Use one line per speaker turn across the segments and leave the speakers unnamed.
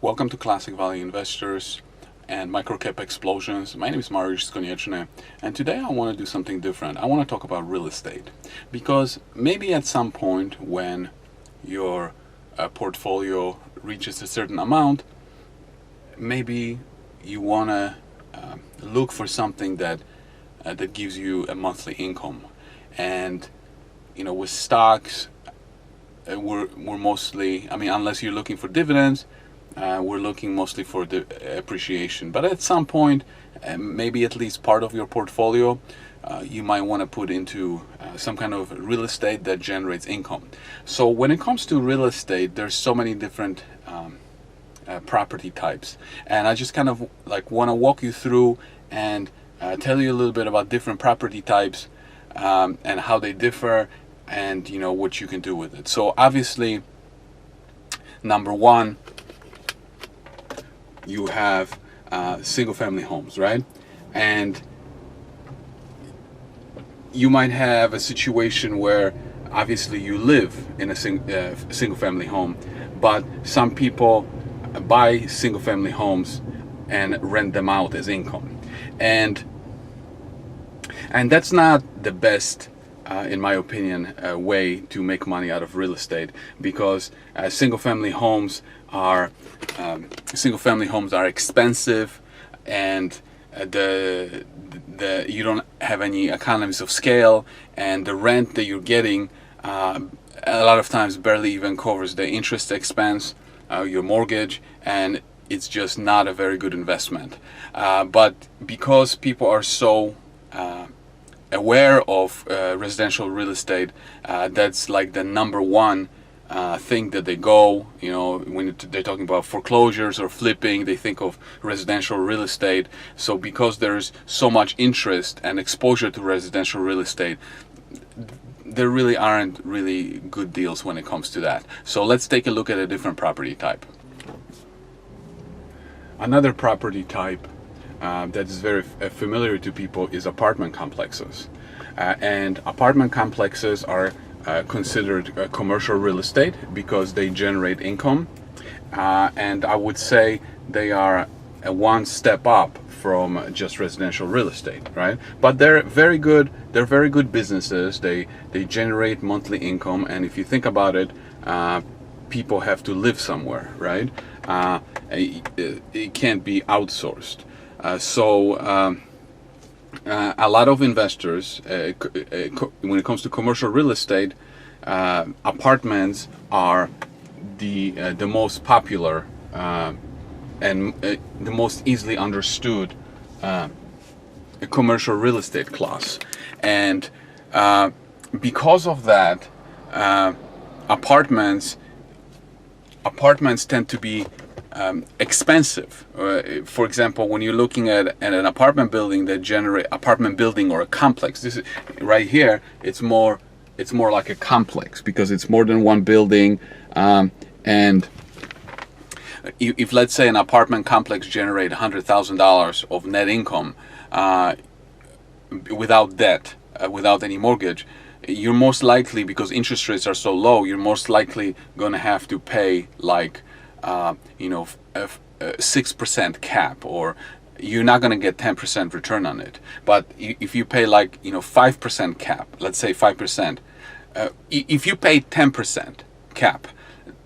Welcome to Classic Value Investors and Microcap Explosions. My name is Mariusz Konieczny, and today I want to do something different. I want to talk about real estate because maybe at some point when your portfolio reaches a certain amount, maybe you want to look for something that gives you a monthly income. And with stocks, we're mostly, unless you're looking for dividends, we're looking mostly for the appreciation. But at some point, maybe at least part of your portfolio, you might want to put into some kind of real estate that generates income. So when it comes to real estate, there's so many different property types, and I just kind of want to walk you through and tell you a little bit about different property types and how they differ, and what you can do with it. So obviously, number one, you have single-family homes, right? And you might have a situation where obviously you live in a single-family home, but some people buy single-family homes and rent them out as income, and that's not the best, in my opinion, way to make money out of real estate, because single-family homes are expensive, and you don't have any economies of scale, and the rent that you're getting a lot of times barely even covers the interest expense, your mortgage, and it's just not a very good investment. But because people are so aware of residential real estate, that's like the number one thing that they go, when they're talking about foreclosures or flipping, they think of residential real estate. So because there's so much interest and exposure to residential real estate, there really aren't really good deals when it comes to that. So let's take a look at a different property type. Another property type that is very familiar to people is apartment complexes. And apartment complexes are considered commercial real estate because they generate income, and I would say they are one step up from just residential real estate, right? But they're very good businesses. They generate monthly income, and if you think about it, people have to live somewhere, right? It can't be outsourced. So a lot of investors, when it comes to commercial real estate, apartments are the most popular and the most easily understood commercial real estate class. And because of that, apartments tend to be expensive. For example, when you're looking at an apartment building or a complex, this is right here, it's more like a complex because it's more than one building, and if let's say an apartment complex generate $100,000 of net income without debt, without any mortgage, you're most likely, because interest rates are so low, you're most likely going to have to pay like a 6% cap, or you're not going to get 10% return on it. But if you pay 5% cap, let's say 5%, if you pay 10% cap,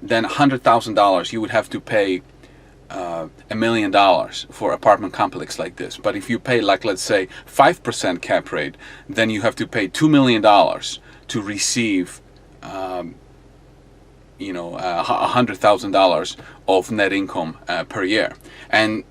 then $100,000 you would have to pay $1 million for apartment complex like this. But if you pay let's say 5% cap rate, then you have to pay $2 million to receive $100,000 of net income per year. And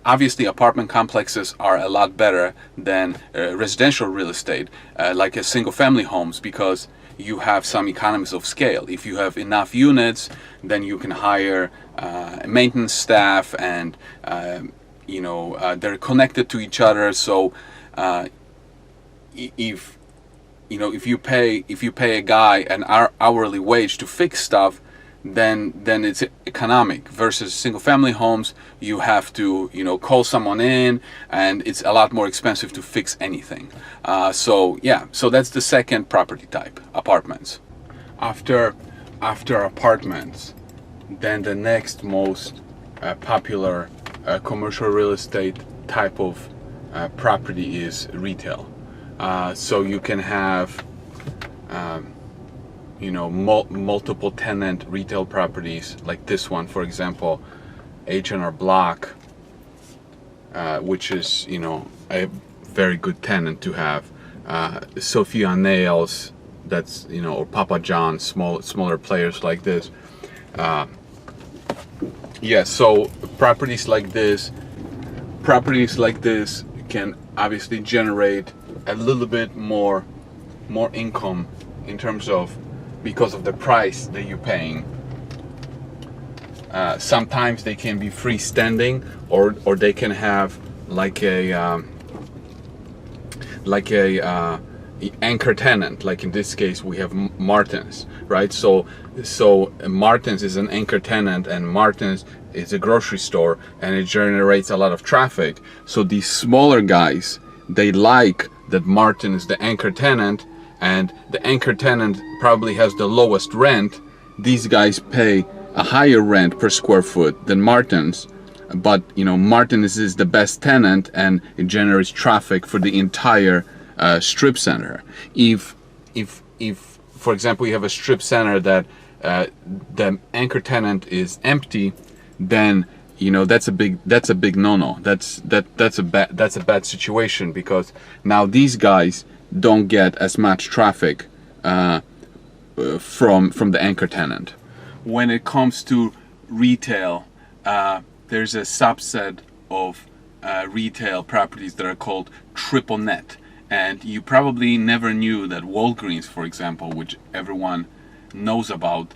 obviously apartment complexes are a lot better than residential real estate, like a single family homes, because you have some economies of scale. If you have enough units, then you can hire maintenance staff, and they're connected to each other. So if you pay a guy an hourly wage to fix stuff, then it's economic. Versus single family homes, you have to call someone in, and it's a lot more expensive to fix anything. So that's the second property type, apartments. After apartments, then the next most popular commercial real estate type of property is retail. So you can have multiple tenant retail properties like this one, for example, H&R Block, which is a very good tenant to have. Sophia Nails, that's or Papa John's, smaller players like this. So properties like this can obviously generate a little bit more income in terms of, because of the price that you're paying. Sometimes they can be freestanding, or they can have like a anchor tenant. Like in this case, we have Martin's, right? So Martin's is an anchor tenant, and Martin's is a grocery store, and it generates a lot of traffic. So these smaller guys, they like that Martin is the anchor tenant, and the anchor tenant probably has the lowest rent. These guys pay a higher rent per square foot than Martin's, but Martin's is the best tenant, and it generates traffic for the entire strip center. If for example you have a strip center that the anchor tenant is empty, then that's a big no-no. That's a bad situation, because now these guys don't get as much traffic from the anchor tenant. When it comes to retail, there's a subset of retail properties that are called triple net, and you probably never knew that Walgreens, for example, which everyone knows about,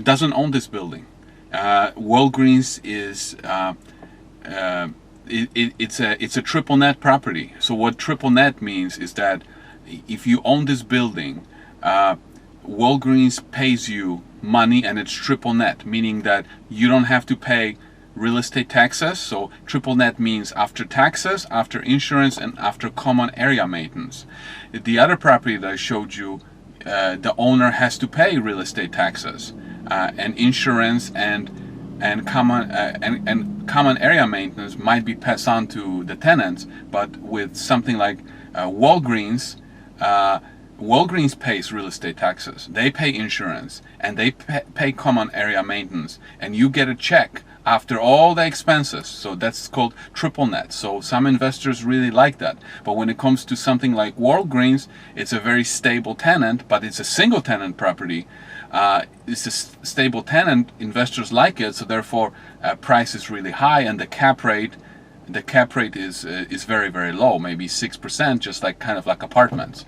doesn't own this building. Walgreens is it's a triple net property. So what triple net means is that if you own this building, Walgreens pays you money, and it's triple net, meaning that you don't have to pay real estate taxes. So triple net means after taxes, after insurance, and after common area maintenance. The other property that I showed you, the owner has to pay real estate taxes and insurance, and common area maintenance might be passed on to the tenants. But with something like Walgreens, Walgreens pays real estate taxes, they pay insurance, and they pay common area maintenance, and you get a check after all the expenses. So that's called triple net. So some investors really like that. But when it comes to something like Walgreens, it's a very stable tenant, but it's a single tenant property. It's a stable tenant, investors like it, so therefore price is really high, and the cap rate is very, very low, maybe 6%, just like kind of like apartments.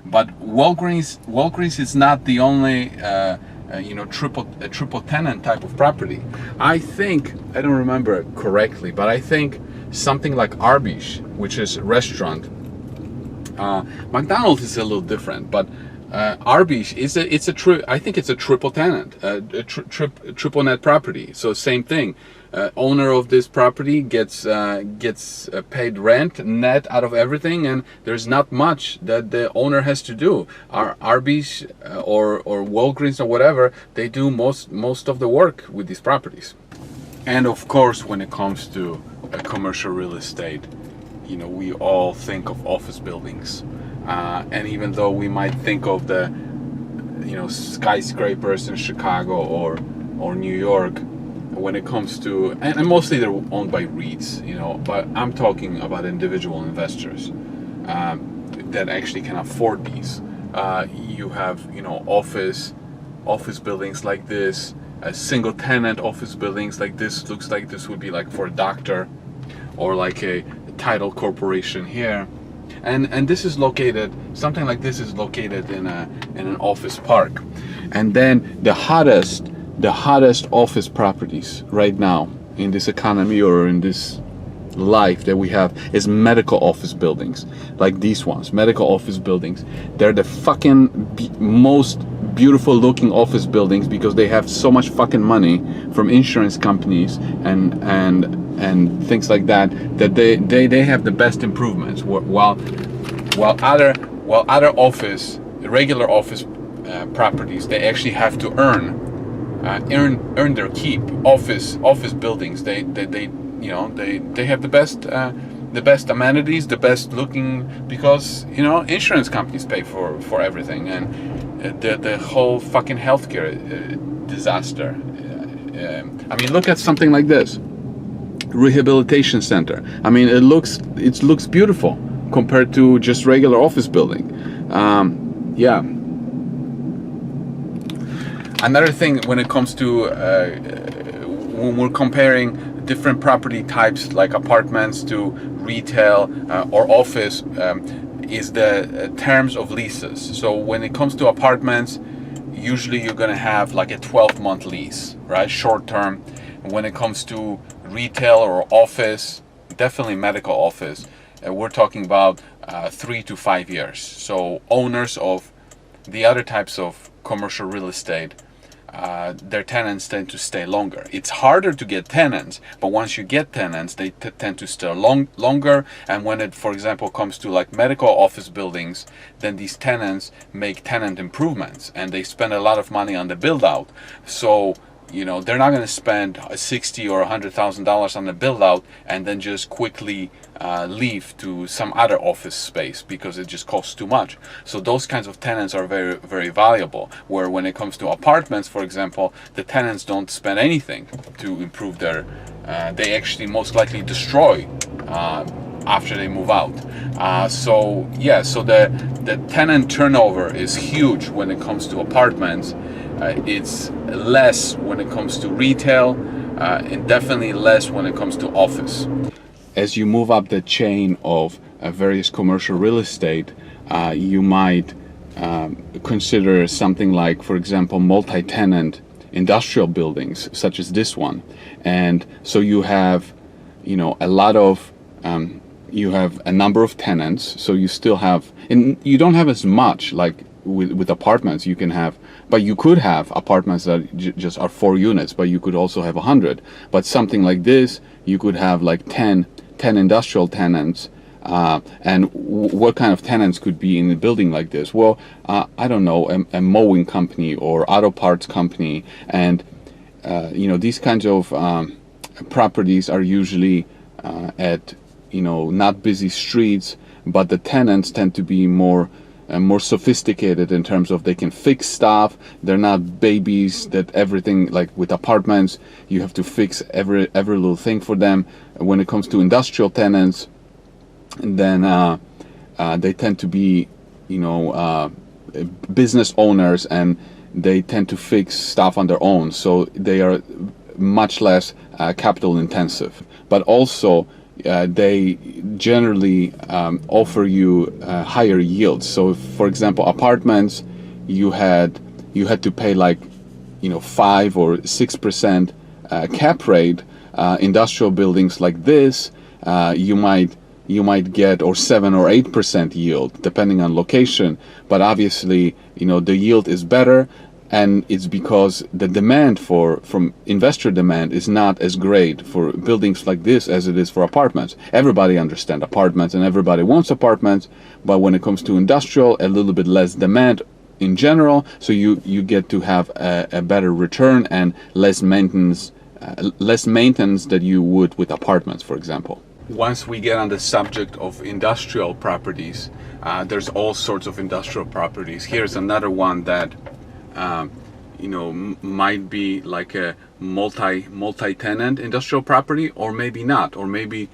But Walgreens is not the only triple tenant type of property. I think, I don't remember correctly, but I think something like Arby's, which is a restaurant. McDonald's is a little different, but Arby's I think it's a triple tenant, triple net property. So same thing. Owner of this property gets paid rent net out of everything, and there's not much that the owner has to do. Arby's or Walgreens or whatever, they do most of the work with these properties. And of course, when it comes to commercial real estate, we all think of office buildings, and even though we might think of the skyscrapers in Chicago or New York, when it comes to, and mostly they're owned by REITs, but I'm talking about individual investors that actually can afford these. You have office buildings like this, single tenant office buildings like this. Looks like this would be like for a doctor, or like a title corporation here, and this is located, something like this is located in an office park. And then the hottest office properties right now in this economy, or in this life that we have, is medical office buildings like these ones. Medical office buildings, they're the fucking most beautiful looking office buildings, because they have so much fucking money from insurance companies and things like that they have the best improvements, while other regular office properties, they actually have to earn earn their keep. Office buildings, they have the best amenities, the best looking, because insurance companies pay for everything, and the whole fucking healthcare disaster. I mean, look at something like this rehabilitation center. I mean, it looks beautiful compared to just regular office building. Yeah. Another thing when it comes to when we're comparing different property types like apartments to retail or office is the terms of leases. So when it comes to apartments, usually you're going to have like a 12-month lease, right? Short term. When it comes to retail or office, definitely medical office, we're talking about 3 to 5 years. So owners of the other types of commercial real estate, their tenants tend to stay longer. It's harder to get tenants, but once you get tenants, they tend to stay longer. And when it, for example, comes to like medical office buildings, then these tenants make tenant improvements and they spend a lot of money on the build out. So they're not going to spend $60,000 or $100,000 on the build out and then just quickly leave to some other office space because it just costs too much. So those kinds of tenants are very, very valuable. Where when it comes to apartments, for example, the tenants don't spend anything to improve their, they actually most likely destroy after they move out. So the tenant turnover is huge when it comes to apartments. It's less when it comes to retail, and definitely less when it comes to office. As you move up the chain of various commercial real estate, you might consider something like, for example, multi-tenant industrial buildings, such as this one. And so you have, a lot of, you have a number of tenants, so you still have, and you don't have as much like with apartments. You can have, but you could have apartments that just are 4 units, but you could also have 100. But something like this, you could have like 10 industrial tenants. And what kind of tenants could be in a building like this? Well, I don't know, a mowing company or auto parts company. And, these kinds of properties are usually at, not busy streets, but the tenants tend to be more sophisticated in terms of they can fix stuff. They're not babies that everything, like with apartments, you have to fix every little thing for them. When it comes to industrial tenants, then they tend to be, business owners, and they tend to fix stuff on their own. So they are much less capital intensive, but also they generally offer you higher yields. So, for example, apartments, you had to pay like 5 or 6% cap rate. Industrial buildings like this, you might get or 7 or 8% yield depending on location. But obviously, the yield is better. And it's because the demand from investor demand is not as great for buildings like this as it is for apartments. Everybody understands apartments and everybody wants apartments, but when it comes to industrial, a little bit less demand in general, so you get to have a better return and less maintenance that you would with apartments, for example. Once we get on the subject of industrial properties, there's all sorts of industrial properties. Here's another one that might be like a multi-tenant industrial property, or maybe not, or maybe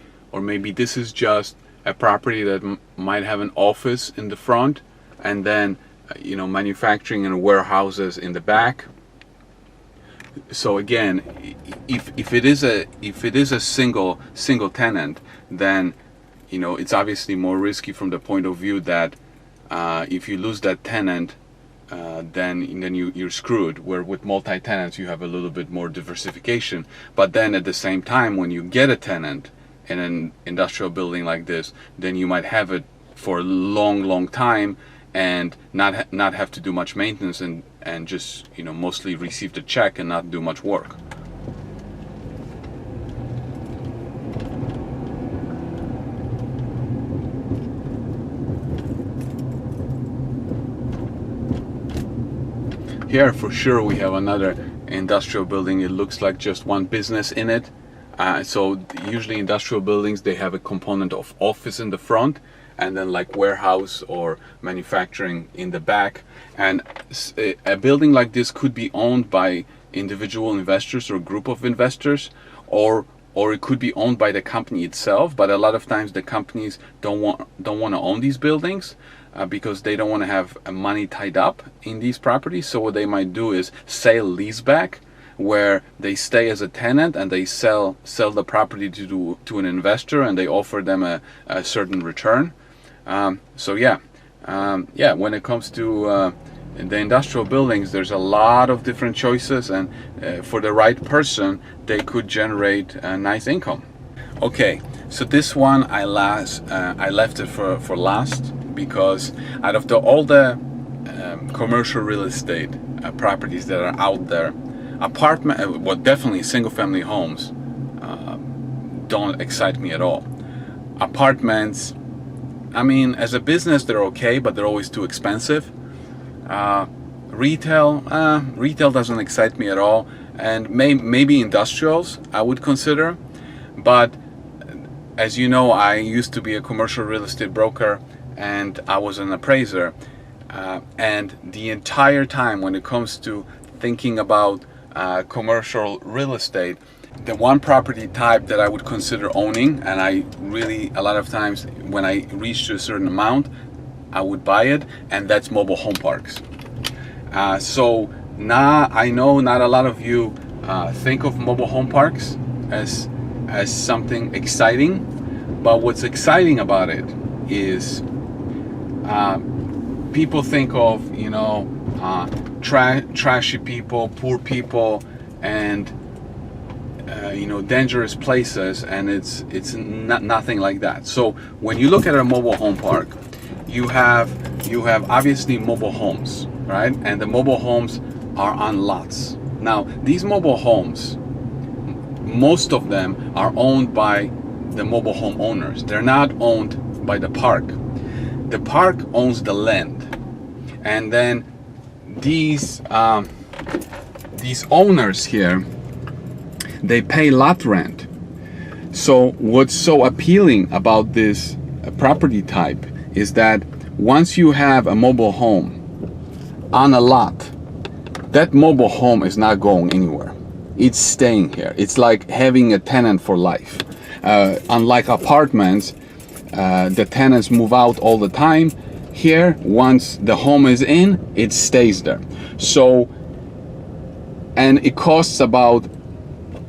this is just a property that might have an office in the front, and then manufacturing and warehouses in the back. So again, if it is a single tenant, then it's obviously more risky from the point of view that if you lose that tenant, then you're screwed. Where with multi-tenants you have a little bit more diversification, but then at the same time, when you get a tenant in an industrial building like this, then you might have it for a long time and not have to do much maintenance and just mostly receive the check and not do much work. Here for sure we have another industrial building, it looks like just one business in it. So usually industrial buildings, they have a component of office in the front and then like warehouse or manufacturing in the back. And a building like this could be owned by individual investors or group of investors, or it could be owned by the company itself. But a lot of times the companies don't want to own these buildings because they don't want to have money tied up in these properties. So what they might do is sale leaseback, where they stay as a tenant and they sell the property to an investor, and they offer them a certain return. So yeah, when it comes to the industrial buildings, there's a lot of different choices, and for the right person, they could generate a nice income. Okay, so this one I left it for last, because out of all the commercial real estate properties that are out there, apartment, well, definitely single-family homes don't excite me at all. Apartments, I mean, as a business, they're okay, but they're always too expensive. Retail doesn't excite me at all, and maybe industrials I would consider. But as you know, I used to be a commercial real estate broker, and I was an appraiser. And the entire time, when it comes to thinking about commercial real estate, the one property type that I would consider owning, and I really, a lot of times when I reach to a certain amount, I would buy it, and that's mobile home parks. So now I know not a lot of you think of mobile home parks as something exciting, but what's exciting about it is people think of, you know, trashy people, poor people, and you know, dangerous places, and it's nothing like that. So when you look at a mobile home park, you have obviously mobile homes, right? And the mobile homes are on lots. Now these mobile homes, most of them are owned by the mobile home owners. They're not owned by the park. The park owns the land, and then these owners here, they pay lot rent. So what's so appealing about this property type is that once you have a mobile home on a lot, that mobile home is not going anywhere. It's staying here. It's like having a tenant for life. Unlike apartments, the tenants move out all the time. Here, once the home is in, it stays there. So, and it costs about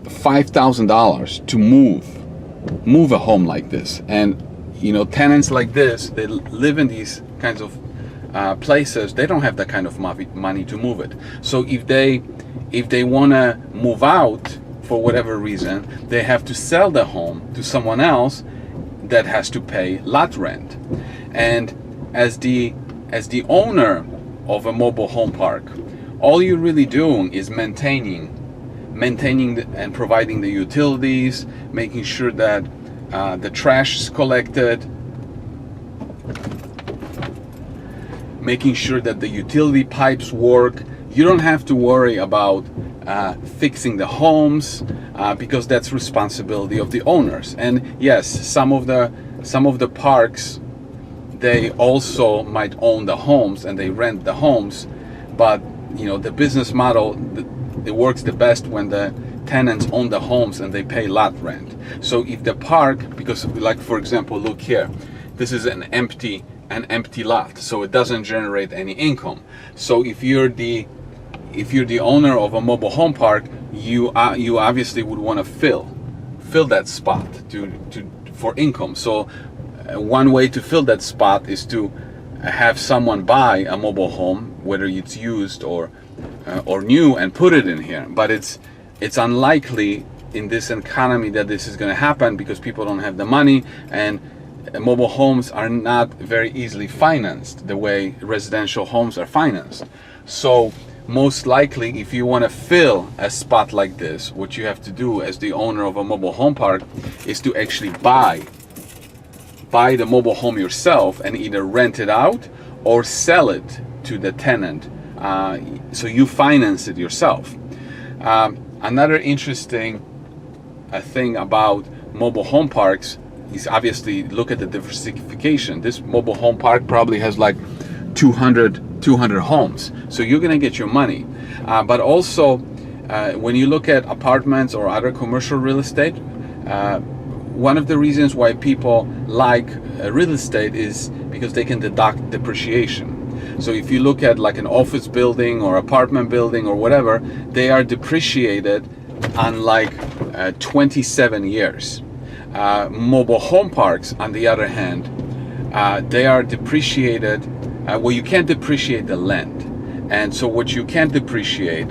$5,000 to move a home like this. And you know, tenants like this, they live in these kinds of places. They don't have that kind of money to move it. So if they want to move out for whatever reason, they have to sell the home to someone else that has to pay lot rent. And as the owner of a mobile home park, all you're really doing is maintaining and providing the utilities, making sure that the trash is collected, making sure that the utility pipes work. You don't have to worry about fixing the homes because that's responsibility of the owners. And yes, some of the parks, they also might own the homes and they rent the homes, but you know, the business model, it works the best when the tenants own the homes and they pay lot rent. So if the park, because like for example, look here, this is an empty lot, so it doesn't generate any income. So if you're the owner of a mobile home park, you obviously would want to fill that spot for income. So one way to fill that spot is to have someone buy a mobile home, whether it's used or new, and put it in here. But it's unlikely in this economy that this is going to happen because people don't have the money, and mobile homes are not very easily financed the way residential homes are financed. So most likely, if you want to fill a spot like this, what you have to do as the owner of a mobile home park is to actually buy the mobile home yourself and either rent it out or sell it to the tenant, so you finance it yourself. Another interesting thing about mobile home parks is obviously look at the diversification. This mobile home park probably has like 200 homes, so you're gonna get your money. But also when you look at apartments or other commercial real estate, one of the reasons why people like real estate is because they can deduct depreciation. So if you look at like an office building or apartment building or whatever, they are depreciated on like 27 years. Mobile home parks, on the other hand, they are depreciated, well, you can't depreciate the land. And so what you can't depreciate,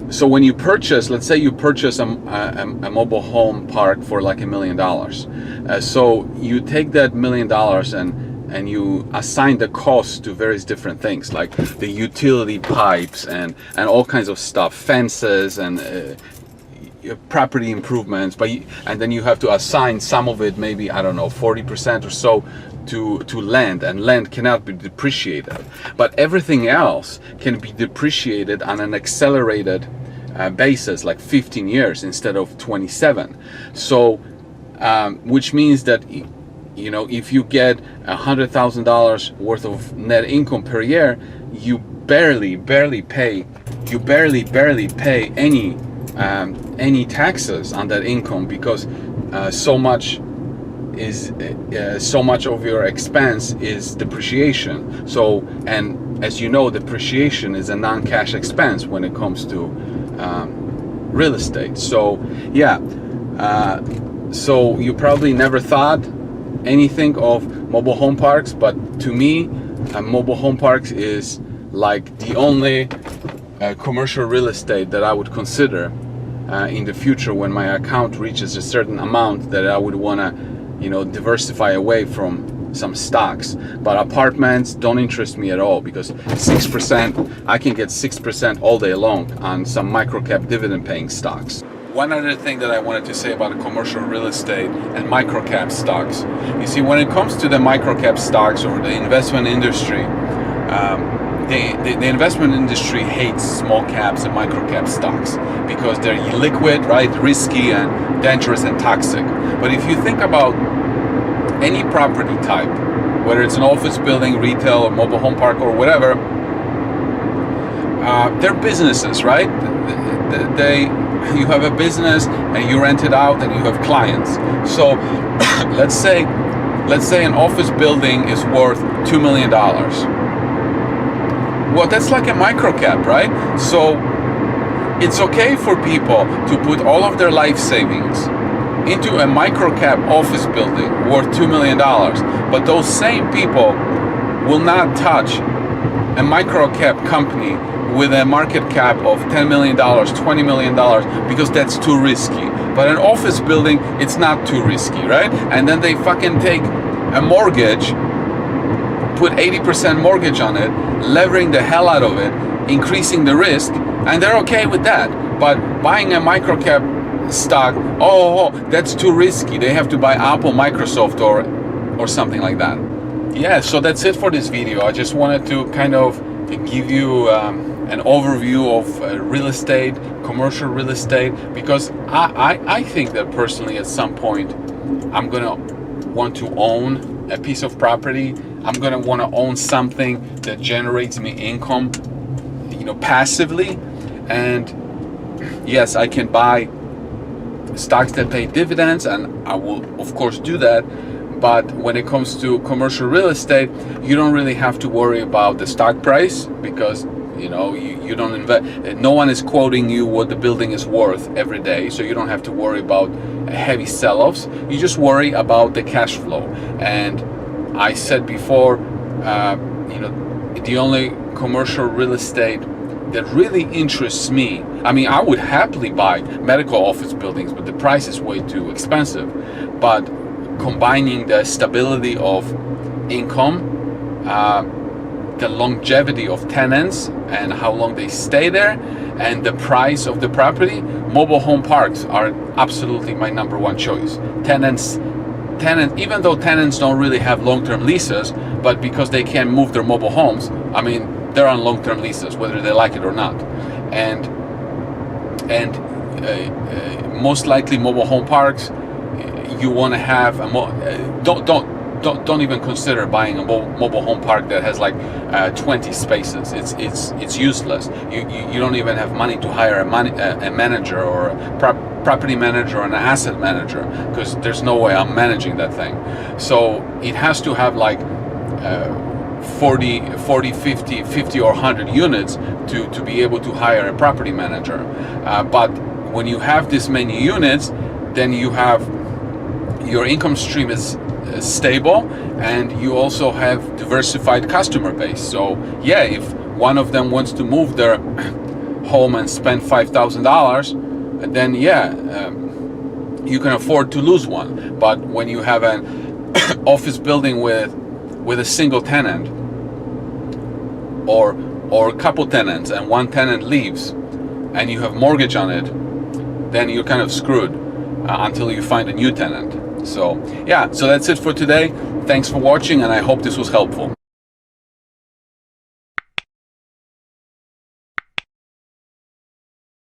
so when you purchase, let's say you purchase a mobile home park for like $1 million. So you take that $1 million and you assign the cost to various different things, like the utility pipes and all kinds of stuff, fences and property improvements, and then you have to assign some of it, maybe, I don't know, 40% or so to land, and land cannot be depreciated. But everything else can be depreciated on an accelerated basis, like 15 years instead of 27. So which means that, you know, if you get $100,000 worth of net income per year, you barely pay any taxes on that income, because so much of your expense is depreciation. So, and as you know, depreciation is a non-cash expense when it comes to real estate. So yeah, so you probably never thought anything of mobile home parks, but to me, mobile home parks is like the only commercial real estate that I would consider in the future when my account reaches a certain amount that I would want to, you know, diversify away from some stocks. But apartments don't interest me at all, because 6%, I can get 6% all day long on some microcap dividend paying stocks. One other thing that I wanted to say about commercial real estate and microcap stocks, you see, when it comes to the microcap stocks or the investment industry, the investment industry hates small caps and microcap stocks because they're illiquid, right, risky and dangerous and toxic. But if you think about any property type, whether it's an office building, retail, or mobile home park, or whatever, they're businesses, right? You have a business and you rent it out and you have clients. So let's say an office building is worth $2 million. Well, that's like a microcap, right? So it's okay for people to put all of their life savings into a microcap office building worth $2 million, but those same people will not touch a microcap company with a market cap of $10 million, $20 million, because that's too risky. But an office building, it's not too risky, right? And then they fucking take a mortgage, put 80% mortgage on it, levering the hell out of it, increasing the risk, and they're okay with that. But buying a microcap stock, oh, that's too risky. They have to buy Apple, Microsoft, or something like that. Yeah, so that's it for this video. I just wanted to kind of give you an overview of real estate, commercial real estate, because I think that personally at some point I'm gonna want to own a piece of property. I'm gonna want to own something that generates me income, you know, passively. And yes, I can buy stocks that pay dividends, and I will of course do that. But when it comes to commercial real estate, you don't really have to worry about the stock price, because you know you don't invest. No one is quoting you what the building is worth every day, so you don't have to worry about heavy sell-offs. You just worry about the cash flow. And I said before, you know, the only commercial real estate that really interests me, I mean, I would happily buy medical office buildings, but the price is way too expensive. But combining the stability of income, the longevity of tenants and how long they stay there, and the price of the property, mobile home parks are absolutely my number one choice. Tenants, even though tenants don't really have long-term leases, but because they can't move their mobile homes, I mean, they're on long-term leases, whether they like it or not. And and most likely mobile home parks, you want to have a don't even consider buying a mobile home park that has like 20 spaces. It's useless. You don't even have money to hire a manager or a property manager or an asset manager, because there's no way I'm managing that thing. So it has to have like 40, 50 or 100 units to be able to hire a property manager. But when you have this many units, then you have your income stream is stable, and you also have diversified customer base. So yeah, if one of them wants to move their home and spend $5,000, then yeah, you can afford to lose one. But when you have an office building with a single tenant, or a couple tenants, and one tenant leaves and you have mortgage on it, then you're kind of screwed until you find a new tenant. So yeah, so that's it for today. Thanks for watching, and I hope this was helpful.